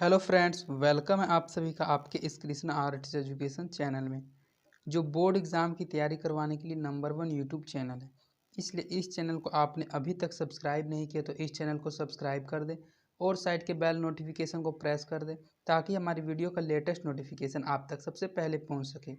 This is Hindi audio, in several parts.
हेलो फ्रेंड्स, वेलकम है आप सभी का आपके इस कृष्णा आर्ट्स एजुकेशन चैनल में, जो बोर्ड एग्ज़ाम की तैयारी करवाने के लिए नंबर 1 यूट्यूब चैनल है। इसलिए इस चैनल को आपने अभी तक सब्सक्राइब नहीं किया तो इस चैनल को सब्सक्राइब कर दें और साइड के बेल नोटिफिकेशन को प्रेस कर दें ताकि हमारी वीडियो का लेटेस्ट नोटिफिकेशन आप तक सबसे पहले पहुँच सके।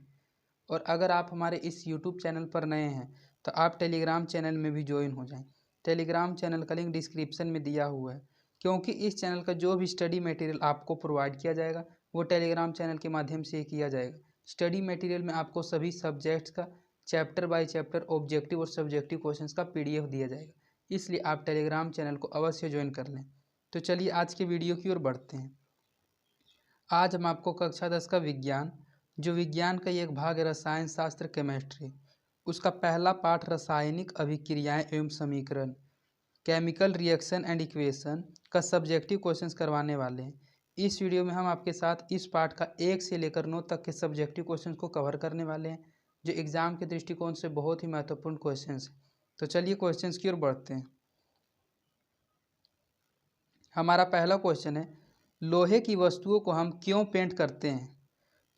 और अगर आप हमारे इस यूट्यूब चैनल पर नए हैं तो आप टेलीग्राम चैनल में भी ज्वाइन हो जाएं। टेलीग्राम चैनल का लिंक डिस्क्रिप्शन में दिया हुआ है, क्योंकि इस चैनल का जो भी स्टडी मटेरियल आपको प्रोवाइड किया जाएगा वो टेलीग्राम चैनल के माध्यम से ही किया जाएगा। स्टडी मटेरियल में आपको सभी सब्जेक्ट्स का चैप्टर बाय चैप्टर ऑब्जेक्टिव और सब्जेक्टिव क्वेश्चंस का पीडीएफ दिया जाएगा, इसलिए आप टेलीग्राम चैनल को अवश्य ज्वाइन कर लें। तो चलिए आज के वीडियो की ओर बढ़ते हैं। आज हम आपको कक्षा 10 का विज्ञान, जो विज्ञान का ही एक भाग है रसायन शास्त्र केमिस्ट्री, उसका पहला पाठ रासायनिक अभिक्रियाएं एवं समीकरण, केमिकल रिएक्शन एंड इक्वेशन का सब्जेक्टिव क्वेश्चंस करवाने वाले हैं। इस वीडियो में हम आपके साथ इस पाठ का 1 से लेकर 9 तक के सब्जेक्टिव क्वेश्चंस को कवर करने वाले हैं, जो एग्ज़ाम के दृष्टिकोण से बहुत ही महत्वपूर्ण क्वेश्चंस हैं। तो चलिए क्वेश्चंस की ओर बढ़ते हैं। हमारा पहला क्वेश्चन है, लोहे की वस्तुओं को हम क्यों पेंट करते हैं?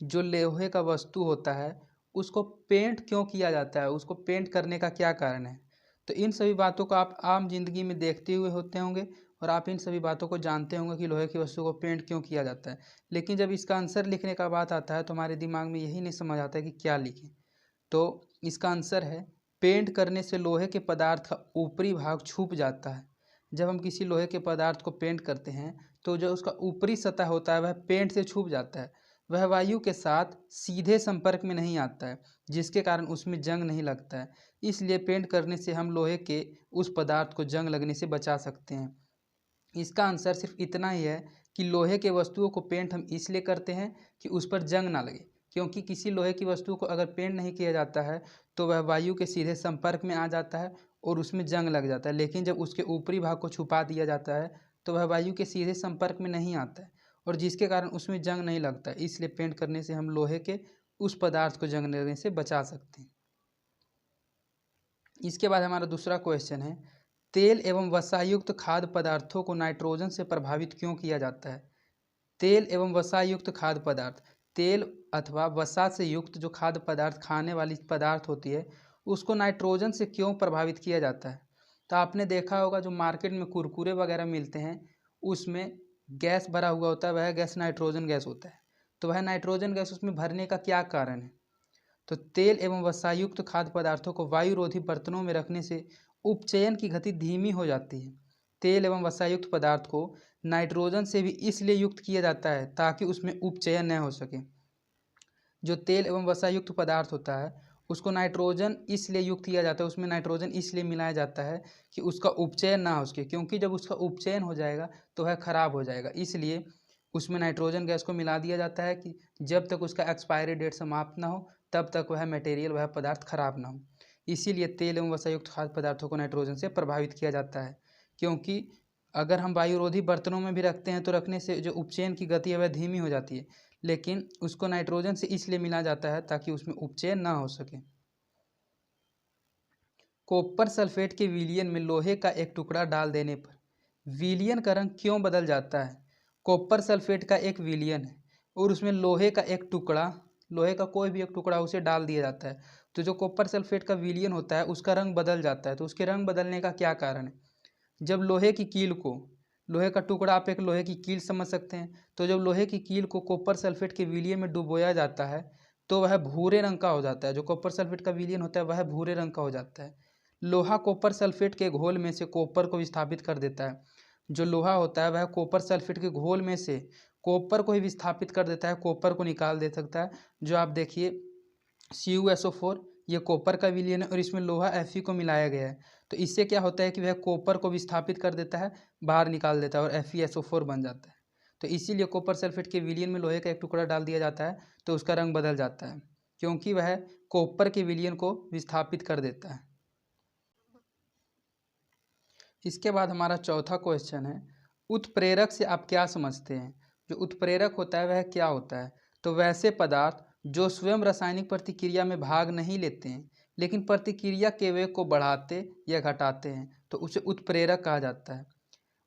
जो लोहे का वस्तु होता है उसको पेंट क्यों किया जाता है, उसको पेंट करने का क्या कारण है? तो इन सभी बातों को आप आम जिंदगी में देखते हुए होते होंगे और आप इन सभी बातों को जानते होंगे कि लोहे की वस्तु को पेंट क्यों किया जाता है। लेकिन जब इसका आंसर लिखने का बात आता है तो हमारे दिमाग में यही नहीं समझ आता है कि क्या लिखें। तो इसका आंसर है, पेंट करने से लोहे के पदार्थ का ऊपरी भाग छुप जाता है। जब हम किसी लोहे के पदार्थ को पेंट करते हैं तो जो उसका ऊपरी सतह होता है वह पेंट से छुप जाता है, वह वायु के साथ सीधे संपर्क में नहीं आता है, जिसके कारण उसमें जंग नहीं लगता है। इसलिए पेंट करने से हम लोहे के उस पदार्थ को जंग लगने से बचा सकते हैं। इसका आंसर सिर्फ इतना ही है कि लोहे के वस्तुओं को पेंट हम इसलिए करते हैं कि उस पर जंग ना लगे, क्योंकि किसी लोहे की वस्तु को अगर पेंट नहीं किया जाता है तो वह वायु के सीधे संपर्क में आ जाता है और उसमें जंग लग जाता है। लेकिन जब उसके ऊपरी भाग को छुपा दिया जाता है तो वह वायु के सीधे संपर्क में नहीं आता है और जिसके कारण उसमें जंग नहीं लगता है। इसलिए पेंट करने से हम लोहे के उस पदार्थ को जंग लगने से बचा सकते हैं। इसके बाद हमारा दूसरा क्वेश्चन है, तेल एवं वसायुक्त खाद्य पदार्थों को नाइट्रोजन से प्रभावित क्यों किया जाता है? तेल एवं वसायुक्त खाद्य पदार्थ, तेल अथवा वसा से युक्त जो खाद्य पदार्थ, खाने वाली पदार्थ होती है, उसको नाइट्रोजन से क्यों प्रभावित किया जाता है? तो आपने देखा होगा जो मार्केट में कुरकुरे वगैरह मिलते हैं उसमें गैस भरा हुआ होता है, वह गैस नाइट्रोजन गैस होता है। तो वह नाइट्रोजन गैस उसमें भरने का क्या कारण है? तो तेल एवं वसायुक्त खाद्य पदार्थों को वायुरोधी बर्तनों में रखने से उपचयन की गति धीमी हो जाती है। तेल एवं वसायुक्त पदार्थ को नाइट्रोजन से भी इसलिए युक्त किया जाता है ताकि उसमें उपचयन न हो सके। जो तेल एवं वसायुक्त पदार्थ होता है उसको नाइट्रोजन इसलिए युक्त किया जाता है, उसमें नाइट्रोजन इसलिए मिलाया जाता है कि उसका उपचयन ना हो सके, क्योंकि जब उसका उपचयन हो जाएगा तो वह खराब हो जाएगा। इसलिए उसमें नाइट्रोजन गैस को मिला दिया जाता है कि जब तक उसका एक्सपायरी डेट समाप्त ना हो तब तक वह मटेरियल, वह पदार्थ खराब ना हो। इसीलिए तेल एवं वसायुक्त खाद्य पदार्थों को नाइट्रोजन से प्रभावित किया जाता है, क्योंकि अगर हम वायुरोधी बर्तनों में भी रखते हैं तो रखने से जो उपचयन की गति है वह धीमी हो जाती है, लेकिन उसको नाइट्रोजन से इसलिए मिला जाता है ताकि उसमें उपचयन ना हो सके। कॉपर सल्फेट के विलयन में लोहे का एक टुकड़ा डाल देने पर विलयन का रंग क्यों बदल जाता है? कॉपर सल्फेट का एक विलयन है और उसमें लोहे का एक टुकड़ा, लोहे का कोई भी एक टुकड़ा उसे डाल दिया जाता है, तो जो कॉपर सल्फेट का विलयन होता है उसका रंग बदल जाता है। तो उसके रंग बदलने का क्या कारण है? जब लोहे की कील को, लोहे का टुकड़ा आप एक लोहे की कील समझ सकते हैं, तो जब लोहे की कील को कॉपर सल्फेट के विलयन में डुबोया जाता है तो वह भूरे रंग का हो जाता है। जो कॉपर सल्फेट का विलयन होता है वह भूरे रंग का हो जाता है। लोहा कॉपर सल्फेट के घोल में से कॉपर को विस्थापित कर देता है। जो लोहा होता है वह कॉपर सल्फेट के घोल में से कॉपर को ही विस्थापित कर देता है, कॉपर को निकाल दे सकता है। जो आप देखिए CuSO4, ये कॉपर का विलयन है और इसमें लोहा Fe को मिलाया गया है। तो इससे क्या होता है कि वह कॉपर को विस्थापित कर देता है, बाहर निकाल देता है और FeSO4 बन जाता है। तो इसीलिए कॉपर सल्फेट के विलयन में लोहे का एक टुकड़ा डाल दिया जाता है तो उसका रंग बदल जाता है, क्योंकि वह कॉपर के विलयन को विस्थापित कर देता है। इसके बाद हमारा चौथा क्वेश्चन है, उत्प्रेरक से आप क्या समझते हैं? जो उत्प्रेरक होता है वह क्या होता है? तो वैसे पदार्थ जो स्वयं रासायनिक प्रतिक्रिया में भाग नहीं लेते हैं लेकिन प्रतिक्रिया के वेग को बढ़ाते या घटाते हैं तो उसे उत्प्रेरक कहा जाता है।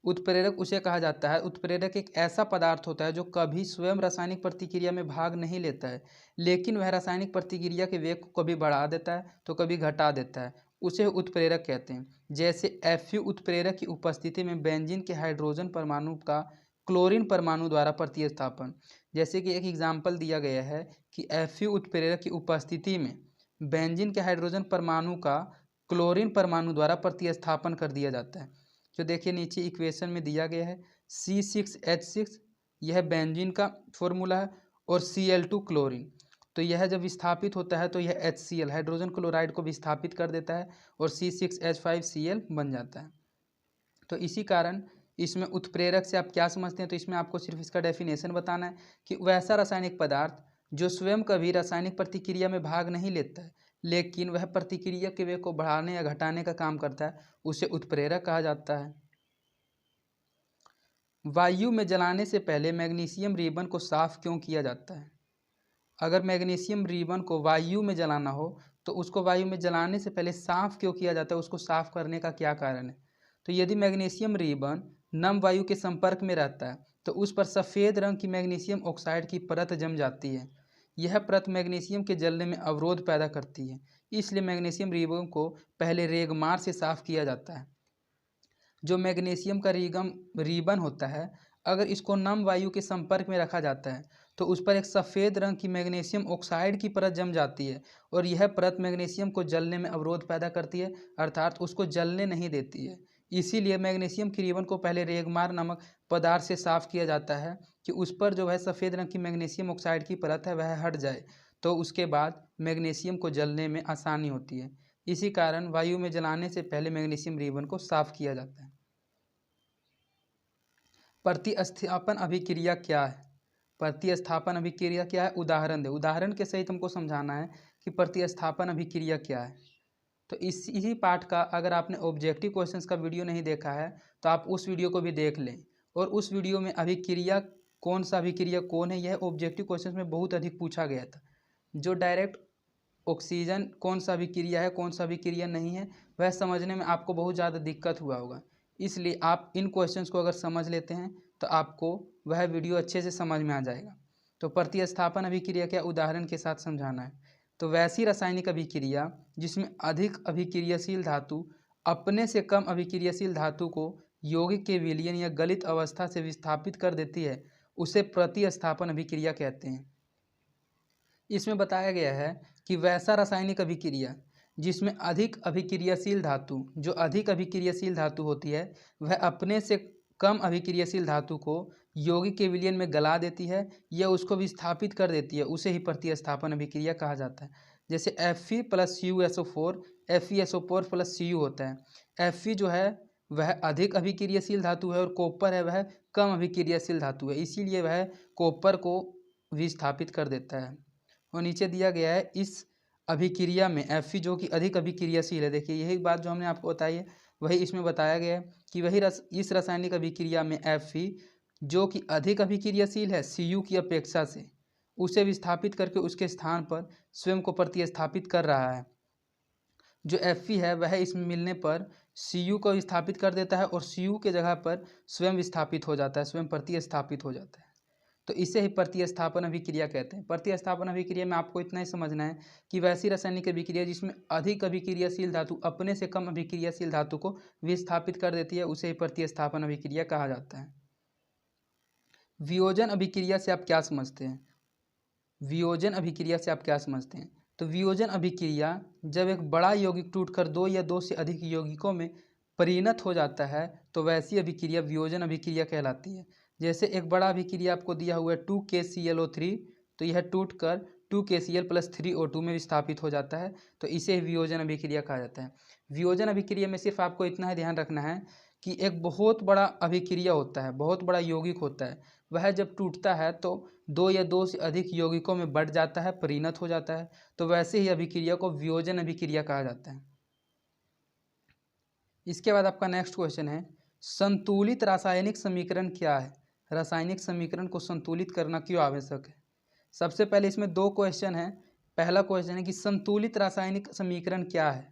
उत्प्रेरक उसे कहा जाता है। उत्प्रेरक एक ऐसा पदार्थ होता है जो कभी स्वयं रासायनिक प्रतिक्रिया में भाग नहीं लेता है, लेकिन वह रासायनिक प्रतिक्रिया के वेग को कभी बढ़ा देता है तो कभी घटा देता है, उसे उत्प्रेरक कहते हैं। जैसे Fu उत्प्रेरक की उपस्थिति में बेंजीन के हाइड्रोजन परमाणु का क्लोरीन परमाणु द्वारा प्रतिस्थापन। जैसे कि एक एग्जाम्पल दिया गया है कि Fu उत्प्रेरक की उपस्थिति में बेंजीन के हाइड्रोजन परमाणु का क्लोरीन परमाणु द्वारा प्रतिस्थापन कर दिया जाता है। जो देखिए नीचे इक्वेशन में दिया गया है C6H6, यह बेंजीन का फॉर्मूला है, और Cl2 क्लोरीन। तो यह जब विस्थापित होता है तो यह HCl हाइड्रोजन क्लोराइड को विस्थापित कर देता है और C6H5Cl बन जाता है। तो इसी कारण इसमें उत्प्रेरक से आप क्या समझते हैं, तो इसमें आपको सिर्फ इसका डेफिनेशन बताना है कि वैसा रासायनिक पदार्थ जो स्वयं कभी रासायनिक प्रतिक्रिया में भाग नहीं लेता है, लेकिन वह प्रतिक्रिया के वेग को बढ़ाने या घटाने का काम करता है, उसे उत्प्रेरक कहा जाता है। वायु में जलाने से पहले मैग्नीशियम रिबन को साफ क्यों किया जाता है? अगर मैग्नीशियम रिबन को वायु में जलाना हो तो उसको वायु में जलाने से पहले साफ क्यों किया जाता है, उसको साफ करने का क्या कारण है? तो यदि मैग्नीशियम रिबन नम वायु के संपर्क में रहता है तो उस पर सफ़ेद रंग की मैग्नीशियम ऑक्साइड की परत जम जाती है। यह परत मैग्नीशियम के जलने में अवरोध पैदा करती है, इसलिए मैग्नीशियम रिबन को पहले रेगमार से साफ किया जाता है। जो मैग्नीशियम का रिबन होता है, अगर इसको नम वायु के संपर्क में रखा जाता है तो उस पर एक सफ़ेद रंग की मैग्नीशियम ऑक्साइड की परत जम जाती है और यह परत मैग्नीशियम को जलने में अवरोध पैदा करती है, अर्थात उसको जलने नहीं देती है। इसीलिए मैग्नीशियम की रिबन को पहले रेगमार नामक पदार्थ से साफ किया जाता है कि उस पर जो है सफ़ेद रंग की मैग्नीशियम ऑक्साइड की परत है वह हट जाए, तो उसके बाद मैग्नीशियम को जलने में आसानी होती है। इसी कारण वायु में जलाने से पहले मैग्नीशियम रिबन को साफ किया जाता है। प्रतिस्थापन अभिक्रिया क्या है? प्रतिस्थापन अभिक्रिया क्या है, उदाहरण दे। उदाहरण के सहित हमको समझाना है कि प्रतिस्थापन अभिक्रिया क्या है। तो इसी पाठ का अगर आपने ऑब्जेक्टिव क्वेश्चंस का वीडियो नहीं देखा है तो आप उस वीडियो को भी देख लें, और उस वीडियो में अभिक्रिया कौन सा अभिक्रिया कौन है, यह ऑब्जेक्टिव क्वेश्चंस में बहुत अधिक पूछा गया था। जो डायरेक्ट ऑक्सीजन कौन सा अभिक्रिया है कौन सा अभिक्रिया नहीं है, वह समझने में आपको बहुत ज़्यादा दिक्कत हुआ होगा। इसलिए आप इन क्वेश्चंस को अगर समझ लेते हैं तो आपको वह वीडियो अच्छे से समझ में आ जाएगा। तो प्रतिस्थापन अभिक्रिया क्या, उदाहरण के साथ समझाना है। तो वैसी रासायनिक अभिक्रिया जिसमें अधिक अभिक्रियाशील धातु अपने से कम अभिक्रियाशील धातु को यौगिक के विलयन या गलित अवस्था से विस्थापित कर देती है, उसे प्रतिस्थापन अभिक्रिया कहते हैं। इसमें बताया गया है कि वैसा रासायनिक अभिक्रिया जिसमें अधिक अभिक्रियाशील धातु, जो अधिक अभिक्रियाशील धातु होती है, वह अपने से कम अभिक्रियाशील धातु को यौगिक के विलयन में गला देती है या उसको विस्थापित कर देती है, उसे ही प्रतिस्थापन अभिक्रिया कहा जाता है। जैसे Fe + CuSO4 FeSO4 + Cu होता है। Fe जो है वह अधिक अभिक्रियाशील धातु है और कॉपर है वह कम अभिक्रियाशील धातु है, इसीलिए वह कॉपर को विस्थापित कर देता है। और नीचे दिया गया है इस अभिक्रिया में Fe जो कि अधिक अभिक्रियाशील है, देखिए यही बात जो हमने आपको बताई है वही इसमें बताया गया है कि वही इस रासायनिक अभिक्रिया में Fe जो कि अधिक अभिक्रियाशील है Cu की अपेक्षा से, उसे विस्थापित करके उसके स्थान पर स्वयं को प्रतिस्थापित कर रहा है। जो Fe है वह इसमें मिलने पर Cu को विस्थापित कर देता है और Cu के जगह पर स्वयं विस्थापित हो जाता है, स्वयं प्रतिस्थापित हो जाता है। तो इसे ही प्रतिस्थापन अभिक्रिया कहते हैं। प्रतिस्थापन अभिक्रिया में आपको इतना ही समझना है कि वैसी रासायनिक अभिक्रिया जिसमें अधिक अभिक्रियाशील धातु अपने से कम अभिक्रियाशील धातु को विस्थापित कर देती है, उसे ही प्रतिस्थापन अभिक्रिया कहा जाता है। वियोजन अभिक्रिया से आप क्या समझते हैं? वियोजन अभिक्रिया से आप क्या समझते हैं? तो वियोजन अभिक्रिया जब एक बड़ा यौगिक टूटकर दो या दो से अधिक यौगिकों में परिणत हो जाता है तो वैसी अभिक्रिया वियोजन अभिक्रिया कहलाती है। जैसे एक बड़ा अभिक्रिया आपको दिया हुआ है 2KClO3, तो यह टूटकर 2KCl + 3O2 में विस्थापित हो जाता है, तो इसे वियोजन अभिक्रिया कहा जाता है। वियोजन अभिक्रिया में सिर्फ आपको इतना ही ध्यान रखना है कि एक बहुत बड़ा अभिक्रिया होता है, बहुत बड़ा यौगिक होता है, वह जब टूटता है तो दो या दो से अधिक यौगिकों में बढ़ जाता है, परिणत हो जाता है, तो वैसे ही अभिक्रिया को वियोजन अभिक्रिया कहा जाता है। इसके बाद आपका नेक्स्ट क्वेश्चन है, संतुलित रासायनिक समीकरण क्या है? रासायनिक समीकरण को संतुलित करना क्यों आवश्यक है? सबसे पहले इसमें दो क्वेश्चन है। पहला क्वेश्चन है कि संतुलित रासायनिक समीकरण क्या है,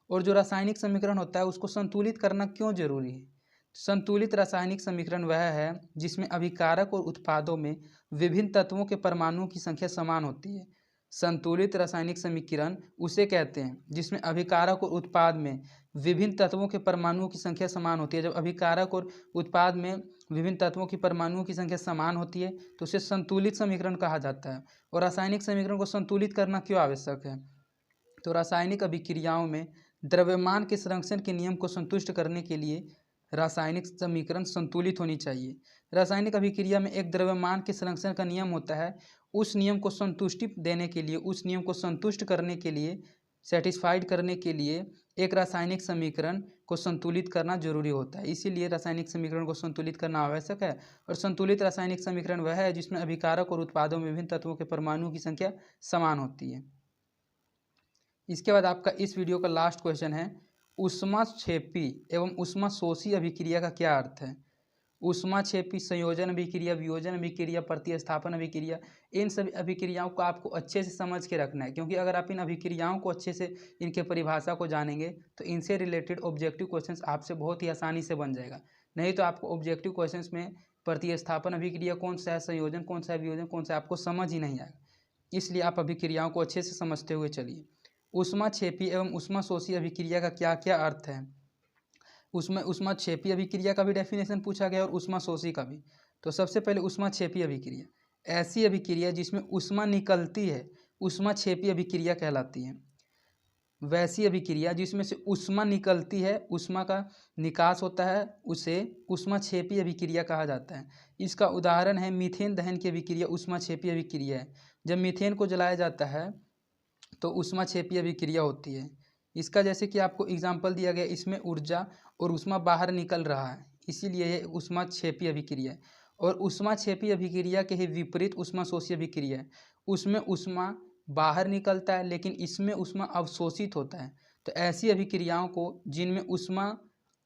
और जो रासायनिक समीकरण होता है उसको संतुलित करना क्यों जरूरी है? संतुलित रासायनिक समीकरण वह है जिसमें अभिकारक और उत्पादों में विभिन्न तत्वों के परमाणुओं की संख्या समान होती है। संतुलित रासायनिक समीकरण उसे कहते हैं जिसमें अभिकारक और उत्पाद में विभिन्न तत्वों के परमाणुओं की संख्या समान होती है। जब अभिकारक और उत्पाद में विभिन्न तत्वों की परमाणुओं की संख्या समान होती है तो उसे संतुलित समीकरण कहा जाता है। और रासायनिक समीकरण को संतुलित करना क्यों आवश्यक है? तो रासायनिक अभिक्रियाओं में द्रव्यमान के संरक्षण के नियम को संतुष्ट करने के लिए रासायनिक समीकरण संतुलित होनी चाहिए। रासायनिक अभिक्रिया में एक द्रव्यमान के संरक्षण का नियम होता है। उस नियम को संतुष्टि देने के लिए, उस नियम को संतुष्ट करने के लिए, सेटिस्फाइड करने के लिए एक रासायनिक समीकरण को संतुलित करना जरूरी होता है। इसीलिए रासायनिक समीकरण को संतुलित करना आवश्यक है। और संतुलित रासायनिक समीकरण वह है जिसमें अभिकारक और उत्पादों में विभिन्न तत्वों के परमाणुओं की संख्या समान होती है। इसके बाद आपका इस वीडियो का लास्ट क्वेश्चन है, ऊष्माक्षेपी एवं ऊष्माशोषी अभिक्रिया का क्या अर्थ है? ऊष्माक्षेपी, संयोजन अभिक्रिया, वियोजन अभिक्रिया, प्रतिस्थापन अभिक्रिया, इन सभी अभिक्रियाओं को आपको अच्छे से समझ के रखना है, क्योंकि अगर आप इन अभिक्रियाओं को अच्छे से, इनके परिभाषा को जानेंगे तो इनसे रिलेटेड ऑब्जेक्टिव क्वेश्चंस आपसे बहुत ही आसानी से बन जाएगा। नहीं तो आपको ऑब्जेक्टिव क्वेश्चंस में प्रतिस्थापन अभिक्रिया कौन सा है, संयोजन कौन सा है, वियोजन कौन सा है, आपको समझ ही नहीं आएगा। इसलिए आप अभिक्रियाओं को अच्छे से समझते हुए चलिए। ऊष्माक्षेपी एवं ऊष्माशोषी अभिक्रिया का क्या क्या अर्थ है? उसमें ऊष्माक्षेपी अभिक्रिया का भी डेफिनेशन पूछा गया और ऊष्माशोषी का भी। तो सबसे पहले ऊष्माक्षेपी अभिक्रिया, ऐसी अभिक्रिया जिसमें ऊष्मा निकलती है ऊष्माक्षेपी अभिक्रिया कहलाती है। वैसी अभिक्रिया जिसमें से ऊष्मा निकलती है, ऊष्मा का निकास होता है, उसे ऊष्माक्षेपी अभिक्रिया कहा जाता है। इसका उदाहरण है मीथेन दहन की अभिक्रिया, ऊष्माक्षेपी अभिक्रिया है। जब मीथेन को जलाया जाता है तो ऊष्माक्षेपी अभिक्रिया होती है। इसका जैसे कि आपको एग्जाम्पल दिया गया, इसमें ऊर्जा और ऊष्मा बाहर निकल रहा है, इसीलिए ये ऊष्माक्षेपी अभिक्रिया है। और ऊष्माक्षेपी अभिक्रिया के ही विपरीत ऊष्माशोषी अभिक्रिया है। उसमें ऊष्मा बाहर निकलता है लेकिन इसमें ऊष्मा अवशोषित होता है। तो ऐसी अभिक्रियाओं को जिनमें ऊष्मा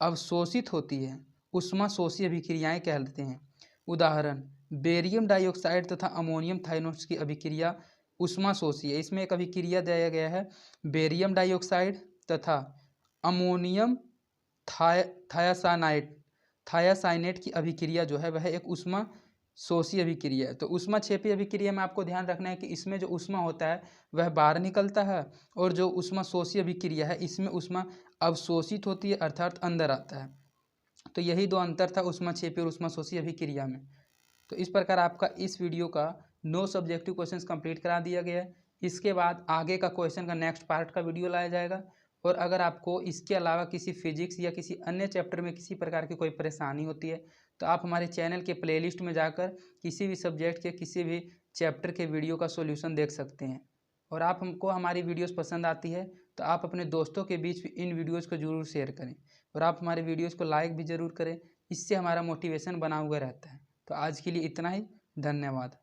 अवशोषित होती है ऊष्माशोषी अभिक्रियाएं कहते हैं। उदाहरण, बेरियम डाइऑक्साइड तथा अमोनियम थाइनोस की अभिक्रिया ऊष्माशोषी है। इसमें एक अभिक्रिया दिया गया है बेरियम डाइऑक्साइड तथा अमोनियम थायासाइनेट की अभिक्रिया जो है वह एक ऊष्माशोषी अभिक्रिया है। तो ऊष्माक्षेपी अभिक्रिया में आपको ध्यान रखना है कि इसमें जो ऊष्मा होता है वह बाहर निकलता है, और जो ऊष्माशोषी अभिक्रिया है इसमें ऊष्मा अवशोषित होती है, अर्थात अंदर आता है। तो यही दो अंतर था ऊष्माक्षेपी और ऊष्माशोषी अभिक्रिया में। तो इस प्रकार आपका इस वीडियो का 9 सब्जेक्टिव क्वेश्चंस कंप्लीट करा दिया गया है। इसके बाद आगे का क्वेश्चन का नेक्स्ट पार्ट का वीडियो लाया जाएगा। और अगर आपको इसके अलावा किसी फिजिक्स या किसी अन्य चैप्टर में किसी प्रकार की कोई परेशानी होती है तो आप हमारे चैनल के प्लेलिस्ट में जाकर किसी भी सब्जेक्ट के किसी भी चैप्टर के वीडियो का सॉल्यूशन देख सकते हैं। और आप हमको हमारी वीडियोस पसंद आती है तो आप अपने दोस्तों के बीच भी इन वीडियोस को जरूर शेयर करें, और आप हमारे वीडियोस को लाइक भी ज़रूर करें। इससे हमारा मोटिवेशन बना हुआ रहता है। तो आज के लिए इतना ही, धन्यवाद।